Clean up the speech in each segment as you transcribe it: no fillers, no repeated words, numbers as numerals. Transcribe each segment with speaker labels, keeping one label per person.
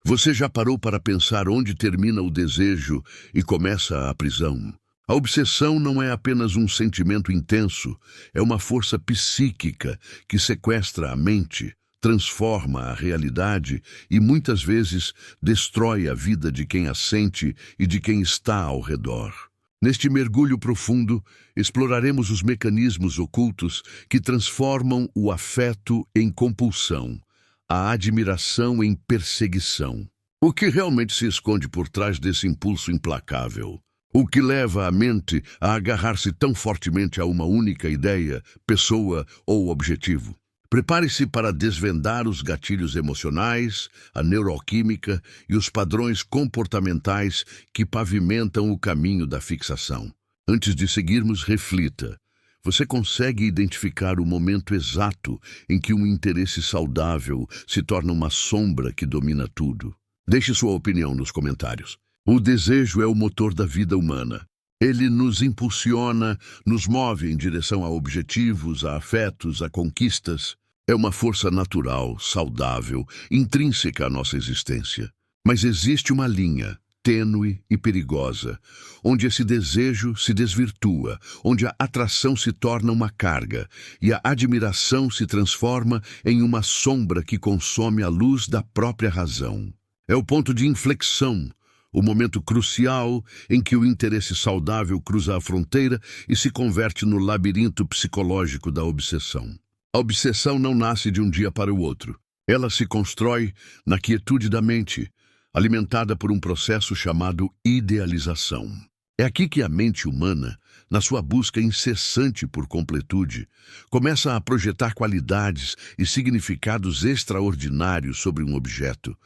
Speaker 1: Você já parou para pensar onde termina o desejo e começa a prisão? A obsessão não é apenas um sentimento intenso, é uma força psíquica que sequestra a mente, transforma a realidade e muitas vezes destrói a vida de quem a sente e de quem está ao redor. Neste mergulho profundo, exploraremos os mecanismos ocultos que transformam o afeto em compulsão, a admiração em perseguição. O que realmente se esconde por trás desse impulso implacável? O que leva a mente a agarrar-se tão fortemente a uma única ideia, pessoa ou objetivo? Prepare-se para desvendar os gatilhos emocionais, a neuroquímica e os padrões comportamentais que pavimentam o caminho da fixação. Antes de seguirmos, reflita. Você consegue identificar o momento exato em que um interesse saudável se torna uma sombra que domina tudo? Deixe sua opinião nos comentários. O desejo é o motor da vida humana. Ele nos impulsiona, nos move em direção a objetivos, a afetos, a conquistas. É uma força natural, saudável, intrínseca à nossa existência. Mas existe uma linha, tênue e perigosa, onde esse desejo se desvirtua, onde a atração se torna uma carga e a admiração se transforma em uma sombra que consome a luz da própria razão. É o ponto de inflexão, o momento crucial em que o interesse saudável cruza a fronteira e se converte no labirinto psicológico da obsessão. A obsessão não nasce de um dia para o outro. Ela se constrói na quietude da mente, alimentada por um processo chamado idealização. É aqui que a mente humana, na sua busca incessante por completude, começa a projetar qualidades e significados extraordinários sobre um objeto,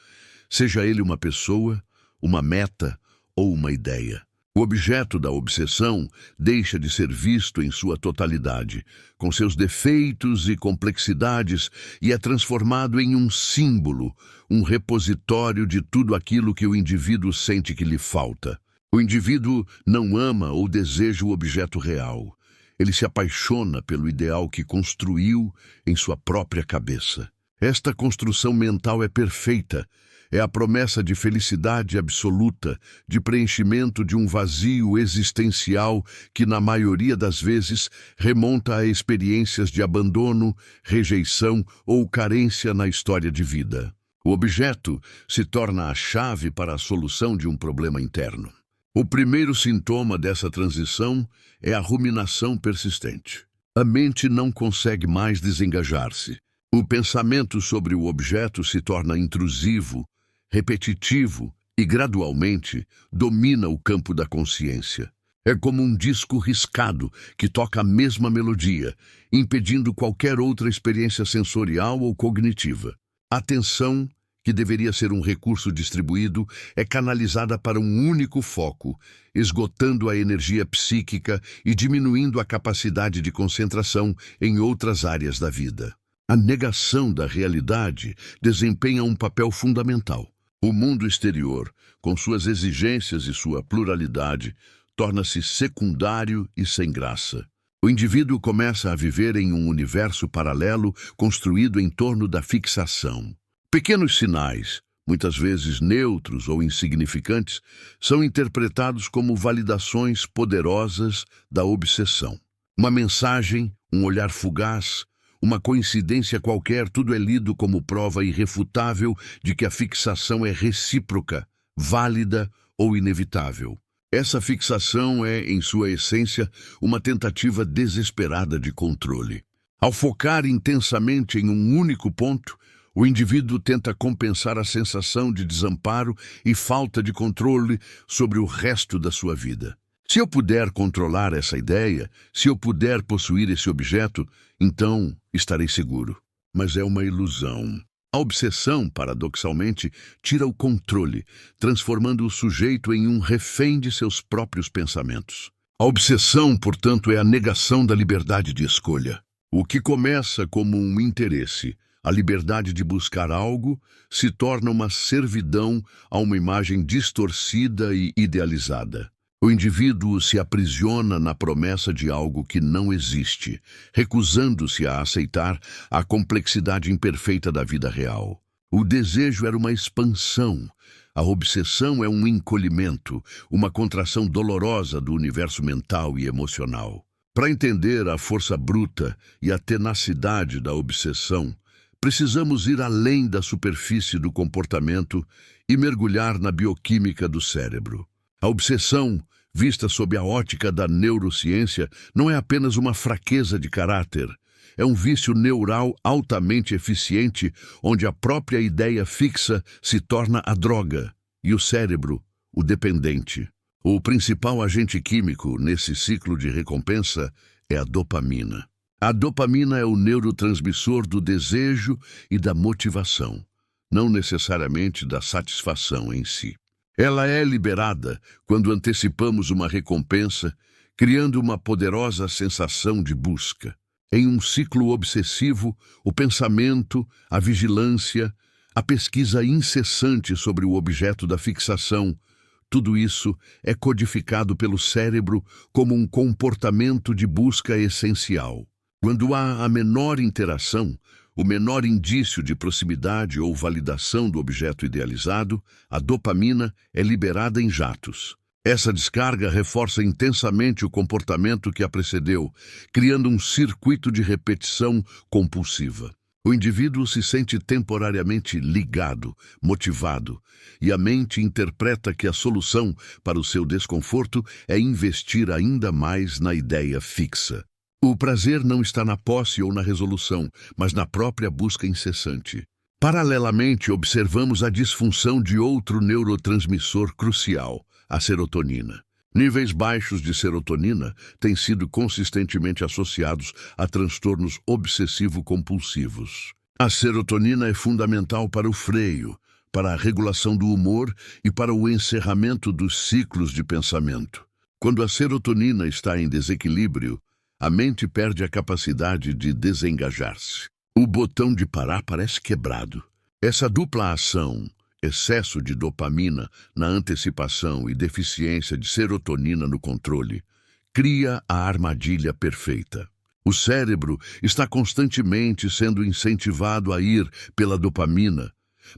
Speaker 1: seja ele uma pessoa, uma meta ou uma ideia. O objeto da obsessão deixa de ser visto em sua totalidade, com seus defeitos e complexidades, e é transformado em um símbolo, um repositório de tudo aquilo que o indivíduo sente que lhe falta. O indivíduo não ama ou deseja o objeto real. Ele se apaixona pelo ideal que construiu em sua própria cabeça. Esta construção mental é perfeita. É a promessa de felicidade absoluta, de preenchimento de um vazio existencial que, na maioria das vezes, remonta a experiências de abandono, rejeição ou carência na história de vida. O objeto se torna a chave para a solução de um problema interno. O primeiro sintoma dessa transição é a ruminação persistente. A mente não consegue mais desengajar-se. O pensamento sobre o objeto se torna intrusivo, repetitivo e, gradualmente, domina o campo da consciência. É como um disco riscado que toca a mesma melodia, impedindo qualquer outra experiência sensorial ou cognitiva. A atenção, que deveria ser um recurso distribuído, é canalizada para um único foco, esgotando a energia psíquica e diminuindo a capacidade de concentração em outras áreas da vida. A negação da realidade desempenha um papel fundamental. O mundo exterior, com suas exigências e sua pluralidade, torna-se secundário e sem graça. O indivíduo começa a viver em um universo paralelo construído em torno da fixação. Pequenos sinais, muitas vezes neutros ou insignificantes, são interpretados como validações poderosas da obsessão. Uma mensagem, um olhar fugaz, uma coincidência qualquer, tudo é lido como prova irrefutável de que a fixação é recíproca, válida ou inevitável. Essa fixação é, em sua essência, uma tentativa desesperada de controle. Ao focar intensamente em um único ponto, o indivíduo tenta compensar a sensação de desamparo e falta de controle sobre o resto da sua vida. Se eu puder controlar essa ideia, se eu puder possuir esse objeto, então estarei seguro. Mas é uma ilusão. A obsessão, paradoxalmente, tira o controle, transformando o sujeito em um refém de seus próprios pensamentos. A obsessão, portanto, é a negação da liberdade de escolha. O que começa como um interesse, a liberdade de buscar algo, se torna uma servidão a uma imagem distorcida e idealizada. O indivíduo se aprisiona na promessa de algo que não existe, recusando-se a aceitar a complexidade imperfeita da vida real. O desejo era uma expansão. A obsessão é um encolhimento, uma contração dolorosa do universo mental e emocional. Para entender a força bruta e a tenacidade da obsessão, precisamos ir além da superfície do comportamento e mergulhar na bioquímica do cérebro. A obsessão, vista sob a ótica da neurociência, não é apenas uma fraqueza de caráter. É um vício neural altamente eficiente, onde a própria ideia fixa se torna a droga e o cérebro, o dependente. O principal agente químico nesse ciclo de recompensa é a dopamina. A dopamina é o neurotransmissor do desejo e da motivação, não necessariamente da satisfação em si. Ela é liberada quando antecipamos uma recompensa, criando uma poderosa sensação de busca. Em um ciclo obsessivo, o pensamento, a vigilância, a pesquisa incessante sobre o objeto da fixação, tudo isso é codificado pelo cérebro como um comportamento de busca essencial. Quando há a menor interação, o menor indício de proximidade ou validação do objeto idealizado, a dopamina é liberada em jatos. Essa descarga reforça intensamente o comportamento que a precedeu, criando um circuito de repetição compulsiva. O indivíduo se sente temporariamente ligado, motivado, e a mente interpreta que a solução para o seu desconforto é investir ainda mais na ideia fixa. O prazer não está na posse ou na resolução, mas na própria busca incessante. Paralelamente, observamos a disfunção de outro neurotransmissor crucial, a serotonina. Níveis baixos de serotonina têm sido consistentemente associados a transtornos obsessivo-compulsivos. A serotonina é fundamental para o freio, para a regulação do humor e para o encerramento dos ciclos de pensamento. Quando a serotonina está em desequilíbrio, a mente perde a capacidade de desengajar-se. O botão de parar parece quebrado. Essa dupla ação, excesso de dopamina na antecipação e deficiência de serotonina no controle, cria a armadilha perfeita. O cérebro está constantemente sendo incentivado a ir pela dopamina,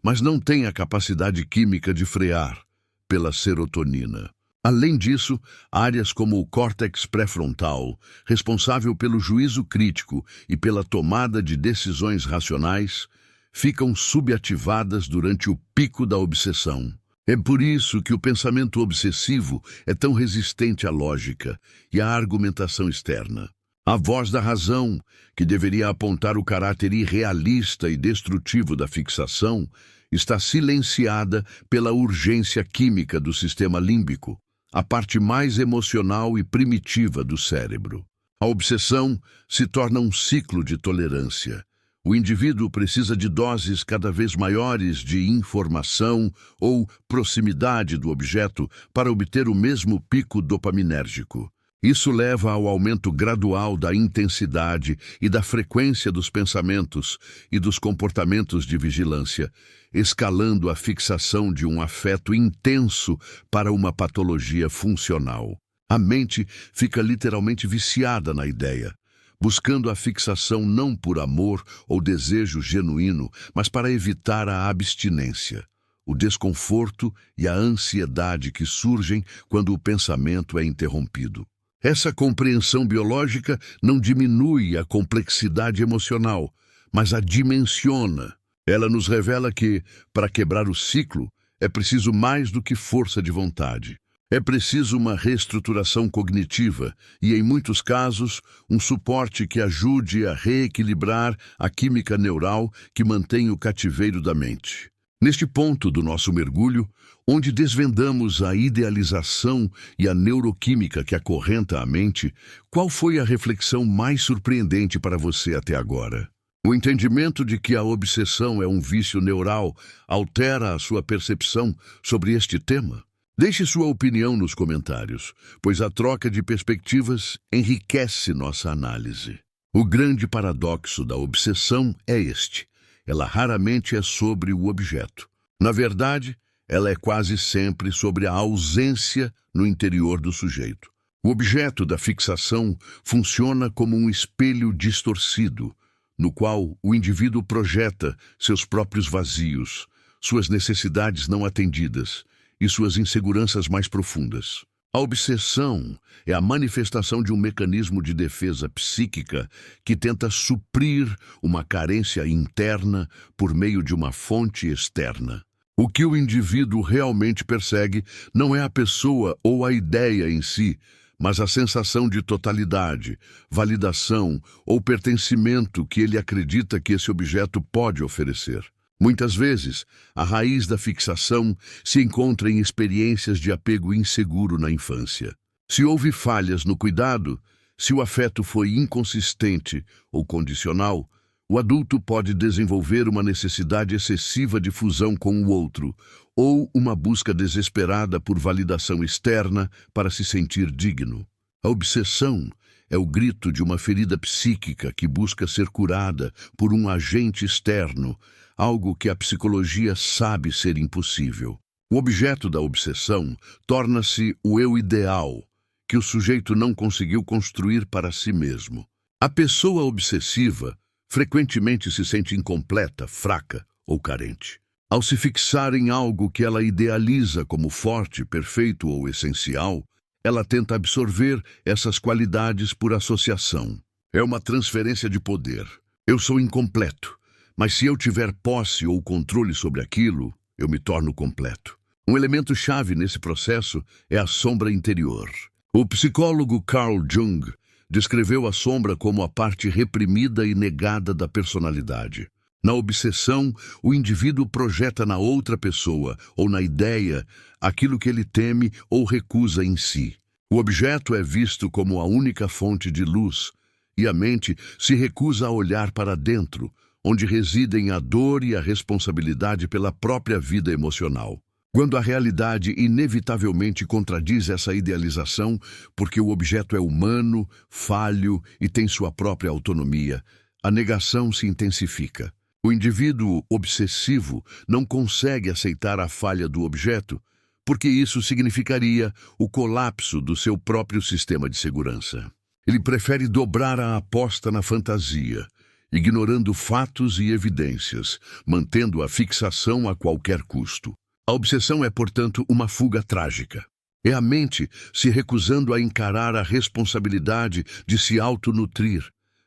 Speaker 1: mas não tem a capacidade química de frear pela serotonina. Além disso, áreas como o córtex pré-frontal, responsável pelo juízo crítico e pela tomada de decisões racionais, ficam subativadas durante o pico da obsessão. É por isso que o pensamento obsessivo é tão resistente à lógica e à argumentação externa. A voz da razão, que deveria apontar o caráter irrealista e destrutivo da fixação, está silenciada pela urgência química do sistema límbico, a parte mais emocional e primitiva do cérebro. A obsessão se torna um ciclo de tolerância. O indivíduo precisa de doses cada vez maiores de informação ou proximidade do objeto para obter o mesmo pico dopaminérgico. Isso leva ao aumento gradual da intensidade e da frequência dos pensamentos e dos comportamentos de vigilância, escalando a fixação de um afeto intenso para uma patologia funcional. A mente fica literalmente viciada na ideia, buscando a fixação não por amor ou desejo genuíno, mas para evitar a abstinência, o desconforto e a ansiedade que surgem quando o pensamento é interrompido. Essa compreensão biológica não diminui a complexidade emocional, mas a dimensiona. Ela nos revela que, para quebrar o ciclo, é preciso mais do que força de vontade. É preciso uma reestruturação cognitiva e, em muitos casos, um suporte que ajude a reequilibrar a química neural que mantém o cativeiro da mente. Neste ponto do nosso mergulho, onde desvendamos a idealização e a neuroquímica que acorrenta a mente, qual foi a reflexão mais surpreendente para você até agora? O entendimento de que a obsessão é um vício neural altera a sua percepção sobre este tema? Deixe sua opinião nos comentários, pois a troca de perspectivas enriquece nossa análise. O grande paradoxo da obsessão é este: ela raramente é sobre o objeto. Na verdade, ela é quase sempre sobre a ausência no interior do sujeito. O objeto da fixação funciona como um espelho distorcido, no qual o indivíduo projeta seus próprios vazios, suas necessidades não atendidas e suas inseguranças mais profundas. A obsessão é a manifestação de um mecanismo de defesa psíquica que tenta suprir uma carência interna por meio de uma fonte externa. O que o indivíduo realmente persegue não é a pessoa ou a ideia em si, mas a sensação de totalidade, validação ou pertencimento que ele acredita que esse objeto pode oferecer. Muitas vezes, a raiz da fixação se encontra em experiências de apego inseguro na infância. Se houve falhas no cuidado, se o afeto foi inconsistente ou condicional, o adulto pode desenvolver uma necessidade excessiva de fusão com o outro, ou uma busca desesperada por validação externa para se sentir digno. A obsessão é o grito de uma ferida psíquica que busca ser curada por um agente externo, algo que a psicologia sabe ser impossível. O objeto da obsessão torna-se o eu ideal, que o sujeito não conseguiu construir para si mesmo. A pessoa obsessiva frequentemente se sente incompleta, fraca ou carente. Ao se fixar em algo que ela idealiza como forte, perfeito ou essencial, ela tenta absorver essas qualidades por associação. É uma transferência de poder. Eu sou incompleto, mas se eu tiver posse ou controle sobre aquilo, eu me torno completo. Um elemento-chave nesse processo é a sombra interior. O psicólogo Carl Jung descreveu a sombra como a parte reprimida e negada da personalidade. Na obsessão, o indivíduo projeta na outra pessoa ou na ideia aquilo que ele teme ou recusa em si. O objeto é visto como a única fonte de luz e a mente se recusa a olhar para dentro, onde residem a dor e a responsabilidade pela própria vida emocional. Quando a realidade inevitavelmente contradiz essa idealização, porque o objeto é humano, falho e tem sua própria autonomia, a negação se intensifica. O indivíduo obsessivo não consegue aceitar a falha do objeto, porque isso significaria o colapso do seu próprio sistema de segurança. Ele prefere dobrar a aposta na fantasia, ignorando fatos e evidências, mantendo a fixação a qualquer custo. A obsessão é, portanto, uma fuga trágica. É a mente se recusando a encarar a responsabilidade de se autonutrir,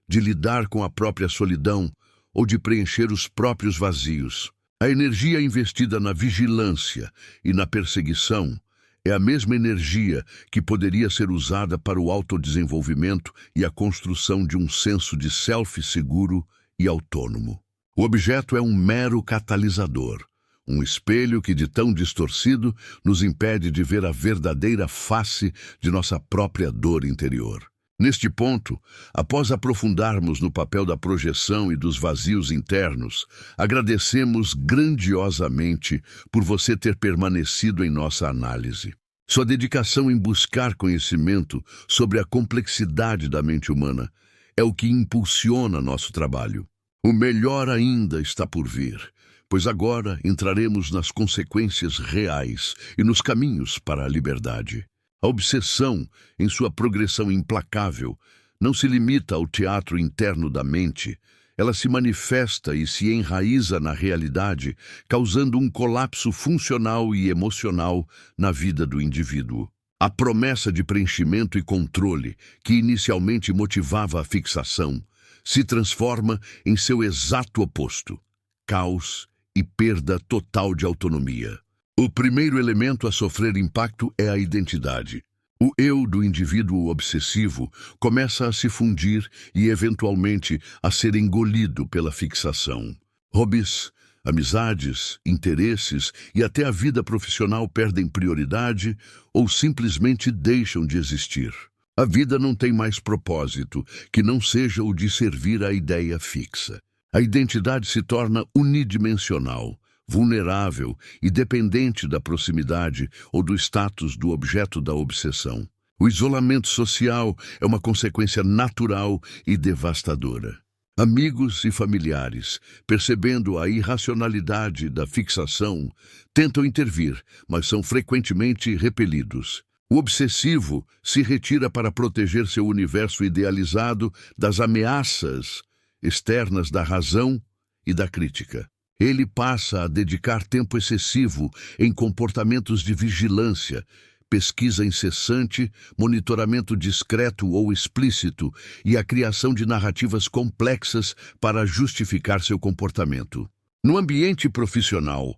Speaker 1: de lidar com a própria solidão ou de preencher os próprios vazios. A energia investida na vigilância e na perseguição é a mesma energia que poderia ser usada para o autodesenvolvimento e a construção de um senso de self seguro e autônomo. O objeto é um mero catalisador, um espelho que, de tão distorcido, nos impede de ver a verdadeira face de nossa própria dor interior. Neste ponto, após aprofundarmos no papel da projeção e dos vazios internos, agradecemos grandiosamente por você ter permanecido em nossa análise. Sua dedicação em buscar conhecimento sobre a complexidade da mente humana é o que impulsiona nosso trabalho. O melhor ainda está por vir, pois agora entraremos nas consequências reais e nos caminhos para a liberdade. A obsessão, em sua progressão implacável, não se limita ao teatro interno da mente. Ela se manifesta e se enraiza na realidade, causando um colapso funcional e emocional na vida do indivíduo. A promessa de preenchimento e controle, que inicialmente motivava a fixação, se transforma em seu exato oposto: caos e perda total de autonomia. O primeiro elemento a sofrer impacto é a identidade. O eu do indivíduo obsessivo começa a se fundir e, eventualmente, a ser engolido pela fixação. Hobbies, amizades, interesses e até a vida profissional perdem prioridade ou simplesmente deixam de existir. A vida não tem mais propósito que não seja o de servir à ideia fixa. A identidade se torna unidimensional, vulnerável e dependente da proximidade ou do status do objeto da obsessão. O isolamento social é uma consequência natural e devastadora. Amigos e familiares, percebendo a irracionalidade da fixação, tentam intervir, mas são frequentemente repelidos. O obsessivo se retira para proteger seu universo idealizado das ameaças externas da razão e da crítica. Ele passa a dedicar tempo excessivo em comportamentos de vigilância, pesquisa incessante, monitoramento discreto ou explícito e a criação de narrativas complexas para justificar seu comportamento. No ambiente profissional,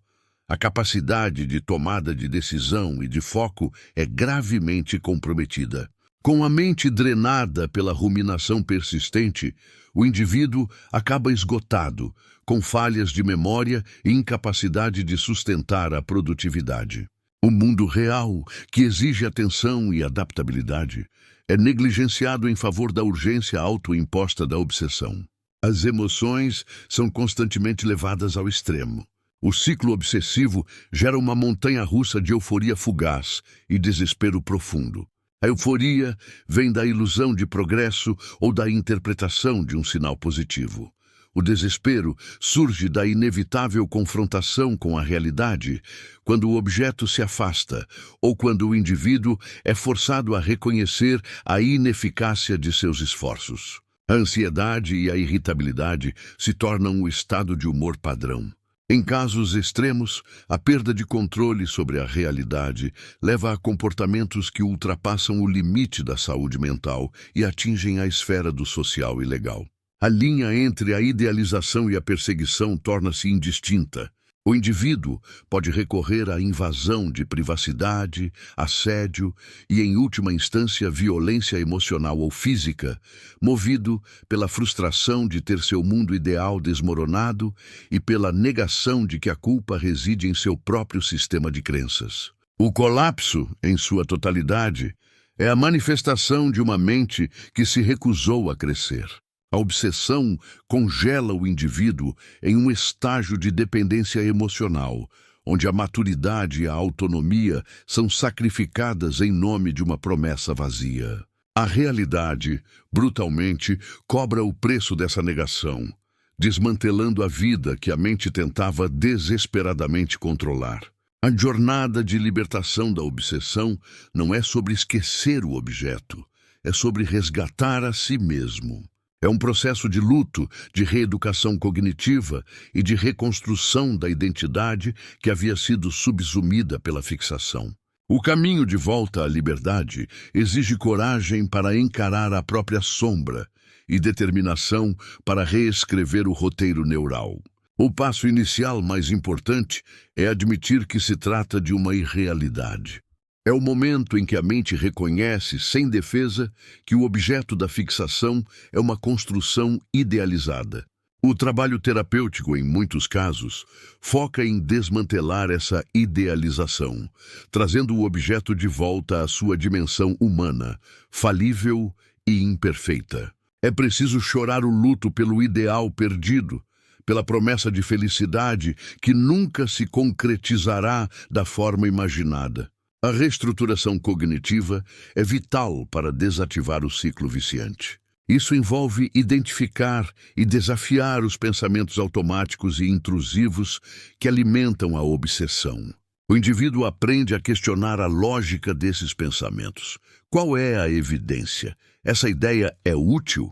Speaker 1: a capacidade de tomada de decisão e de foco é gravemente comprometida. Com a mente drenada pela ruminação persistente, o indivíduo acaba esgotado, com falhas de memória e incapacidade de sustentar a produtividade. O mundo real, que exige atenção e adaptabilidade, é negligenciado em favor da urgência autoimposta da obsessão. As emoções são constantemente levadas ao extremo. O ciclo obsessivo gera uma montanha-russa de euforia fugaz e desespero profundo. A euforia vem da ilusão de progresso ou da interpretação de um sinal positivo. O desespero surge da inevitável confrontação com a realidade, quando o objeto se afasta ou quando o indivíduo é forçado a reconhecer a ineficácia de seus esforços. A ansiedade e a irritabilidade se tornam o estado de humor padrão. Em casos extremos, a perda de controle sobre a realidade leva a comportamentos que ultrapassam o limite da saúde mental e atingem a esfera do social e legal. A linha entre a idealização e a perseguição torna-se indistinta. O indivíduo pode recorrer à invasão de privacidade, assédio e, em última instância, violência emocional ou física, movido pela frustração de ter seu mundo ideal desmoronado e pela negação de que a culpa reside em seu próprio sistema de crenças. O colapso, em sua totalidade, é a manifestação de uma mente que se recusou a crescer. A obsessão congela o indivíduo em um estágio de dependência emocional, onde a maturidade e a autonomia são sacrificadas em nome de uma promessa vazia. A realidade, brutalmente, cobra o preço dessa negação, desmantelando a vida que a mente tentava desesperadamente controlar. A jornada de libertação da obsessão não é sobre esquecer o objeto, é sobre resgatar a si mesmo. É um processo de luto, de reeducação cognitiva e de reconstrução da identidade que havia sido subsumida pela fixação. O caminho de volta à liberdade exige coragem para encarar a própria sombra e determinação para reescrever o roteiro neural. O passo inicial mais importante é admitir que se trata de uma irrealidade. É o momento em que a mente reconhece, sem defesa, que o objeto da fixação é uma construção idealizada. O trabalho terapêutico, em muitos casos, foca em desmantelar essa idealização, trazendo o objeto de volta à sua dimensão humana, falível e imperfeita. É preciso chorar o luto pelo ideal perdido, pela promessa de felicidade que nunca se concretizará da forma imaginada. A reestruturação cognitiva é vital para desativar o ciclo viciante. Isso envolve identificar e desafiar os pensamentos automáticos e intrusivos que alimentam a obsessão. O indivíduo aprende a questionar a lógica desses pensamentos. Qual é a evidência? Essa ideia é útil?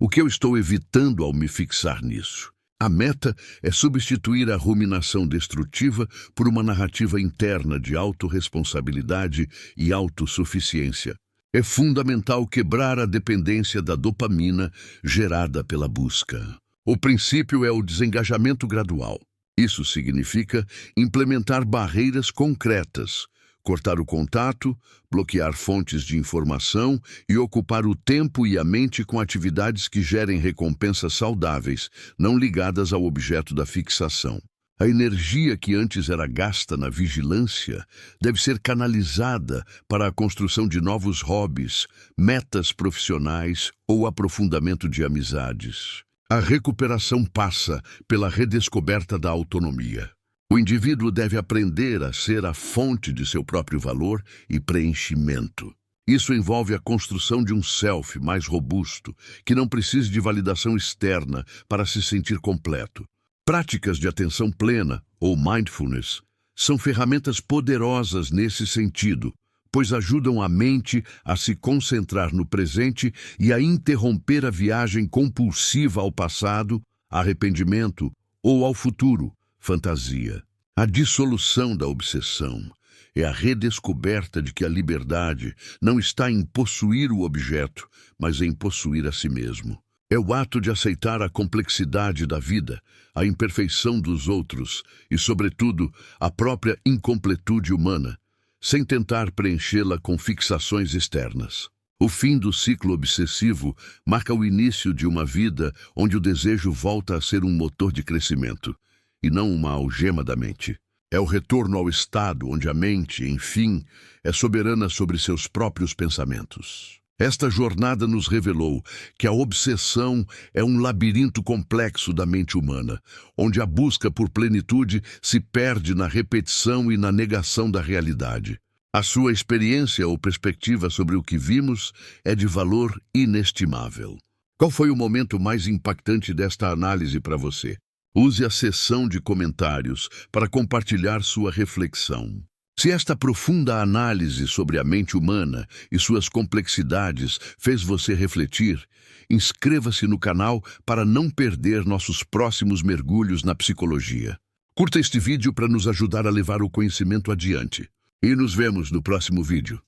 Speaker 1: O que eu estou evitando ao me fixar nisso? A meta é substituir a ruminação destrutiva por uma narrativa interna de autorresponsabilidade e autossuficiência. É fundamental quebrar a dependência da dopamina gerada pela busca. O princípio é o desengajamento gradual. Isso significa implementar barreiras concretas, cortar o contato, bloquear fontes de informação e ocupar o tempo e a mente com atividades que gerem recompensas saudáveis, não ligadas ao objeto da fixação. A energia que antes era gasta na vigilância deve ser canalizada para a construção de novos hobbies, metas profissionais ou aprofundamento de amizades. A recuperação passa pela redescoberta da autonomia. O indivíduo deve aprender a ser a fonte de seu próprio valor e preenchimento. Isso envolve a construção de um self mais robusto, que não precise de validação externa para se sentir completo. Práticas de atenção plena, ou mindfulness, são ferramentas poderosas nesse sentido, pois ajudam a mente a se concentrar no presente e a interromper a viagem compulsiva ao passado, arrependimento, ou ao futuro, fantasia. A dissolução da obsessão é a redescoberta de que a liberdade não está em possuir o objeto, mas em possuir a si mesmo. É o ato de aceitar a complexidade da vida, a imperfeição dos outros e, sobretudo, a própria incompletude humana, sem tentar preenchê-la com fixações externas. O fim do ciclo obsessivo marca o início de uma vida onde o desejo volta a ser um motor de crescimento, e não uma algema da mente. É o retorno ao estado onde a mente, enfim, é soberana sobre seus próprios pensamentos. Esta jornada nos revelou que a obsessão é um labirinto complexo da mente humana, onde a busca por plenitude se perde na repetição e na negação da realidade. A sua experiência ou perspectiva sobre o que vimos é de valor inestimável. Qual foi o momento mais impactante desta análise para você? Use a seção de comentários para compartilhar sua reflexão. Se esta profunda análise sobre a mente humana e suas complexidades fez você refletir, inscreva-se no canal para não perder nossos próximos mergulhos na psicologia. Curta este vídeo para nos ajudar a levar o conhecimento adiante. E nos vemos no próximo vídeo.